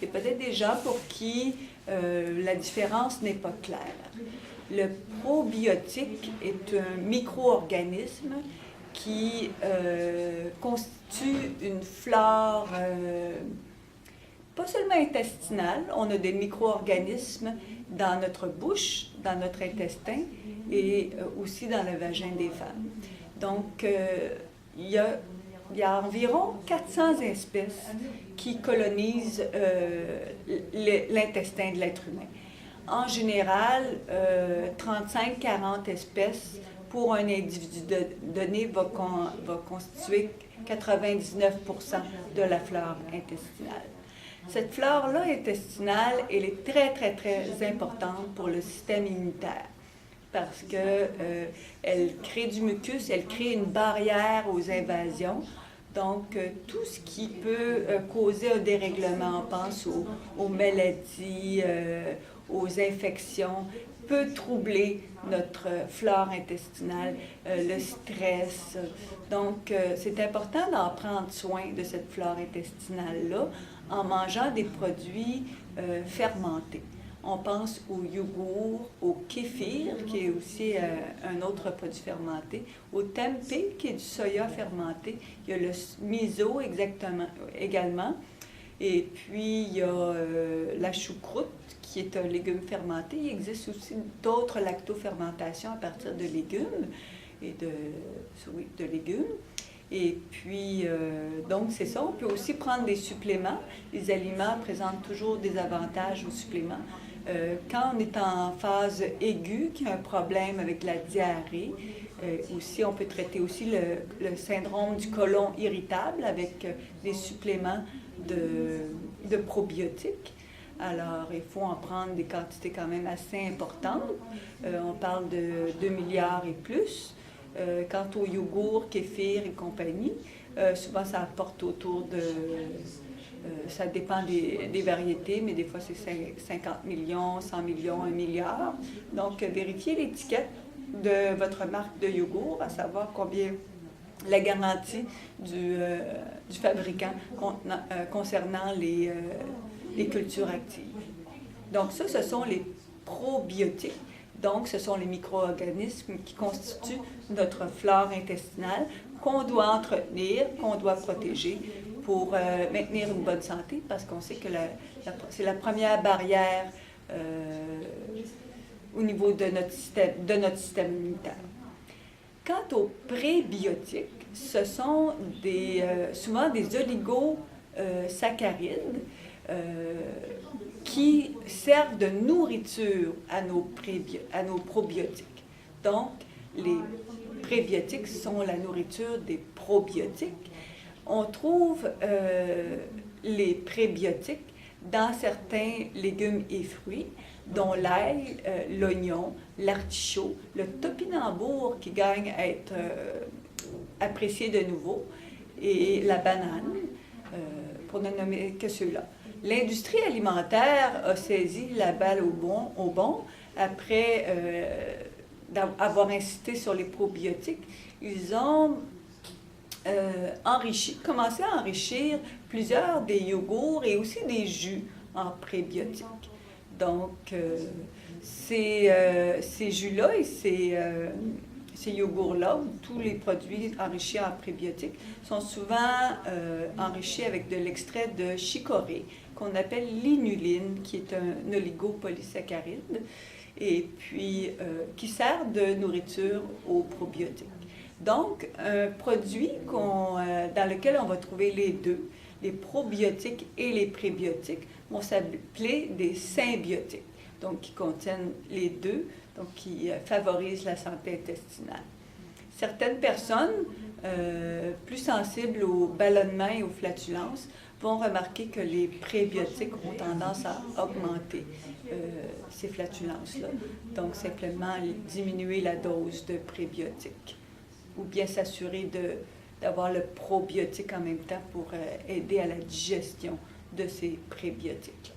Il y a peut-être des gens pour qui la différence n'est pas claire. Le probiotique est un micro-organisme qui constitue une flore pas seulement intestinale, on a des micro-organismes dans notre bouche, dans notre intestin et aussi dans le vagin des femmes. Donc, il y a environ 400 espèces qui colonisent l'intestin de l'être humain. En général, 35-40 espèces pour un individu donné va constituer 99% de la flore intestinale. Cette flore-là intestinale, elle est très, très, très importante pour le système immunitaire parce qu'elle crée du mucus, elle crée une barrière aux invasions. Donc, tout ce qui peut causer un dérèglement, on pense aux maladies, aux infections, peut troubler notre flore intestinale, le stress. Donc, c'est important d'en prendre soin de cette flore intestinale-là en mangeant des produits fermentés. On pense au yogourt, au kéfir, qui est aussi un autre produit fermenté, au tempeh, qui est du soya fermenté. Il y a le miso également. Et puis, il y a la choucroute, qui est un légume fermenté. Il existe aussi d'autres lactofermentations à partir de légumes et de légumes. Et puis, donc, c'est ça. On peut aussi prendre des suppléments. Les aliments présentent toujours des avantages aux suppléments. Quand on est en phase aiguë, qu'il y a un problème avec la diarrhée, aussi, on peut traiter aussi le syndrome du côlon irritable avec des suppléments de probiotiques. Alors, il faut en prendre des quantités quand même assez importantes. On parle de 2 milliards et plus. Quant au yogourt, kéfir et compagnie, souvent ça apporte autour de... ça dépend des variétés, mais des fois c'est 50 millions, 100 millions, 1 milliard. Donc, vérifiez l'étiquette de votre marque de yogourt, à savoir combien la garantie du fabricant concernant les cultures actives. Donc ça, ce sont les probiotiques. Donc, ce sont les micro-organismes qui constituent notre flore intestinale qu'on doit entretenir, qu'on doit protéger pour maintenir une bonne santé, parce qu'on sait que c'est la première barrière au niveau de notre système immunitaire. Quant aux prébiotiques, ce sont souvent des oligosaccharides qui servent de nourriture à nos probiotiques. Donc, les prébiotiques sont la nourriture des probiotiques. On trouve les prébiotiques dans certains légumes et fruits, dont l'ail, l'oignon, l'artichaut, le topinambour qui gagne à être apprécié de nouveau, et la banane, pour ne nommer que ceux-là. L'industrie alimentaire a saisi la balle au bon après avoir insisté sur les probiotiques. Ils ont commencé à enrichir plusieurs des yogourts et aussi des jus en prébiotiques. Donc, ces jus-là et ces yogourts-là, ou tous les produits enrichis en prébiotiques, sont souvent enrichis avec de l'extrait de chicorée, qu'on appelle l'inuline, qui est un oligopolysaccharide, et puis qui sert de nourriture aux probiotiques. Donc, un produit dans lequel on va trouver les deux, les probiotiques et les prébiotiques, vont s'appeler des symbiotiques, donc qui contiennent les deux, donc qui favorisent la santé intestinale. Certaines personnes plus sensibles aux ballonnements et aux flatulences vont remarquer que les prébiotiques ont tendance à augmenter ces flatulences-là. Donc, simplement diminuer la dose de prébiotiques ou bien s'assurer d'avoir le probiotique en même temps pour aider à la digestion de ces prébiotiques.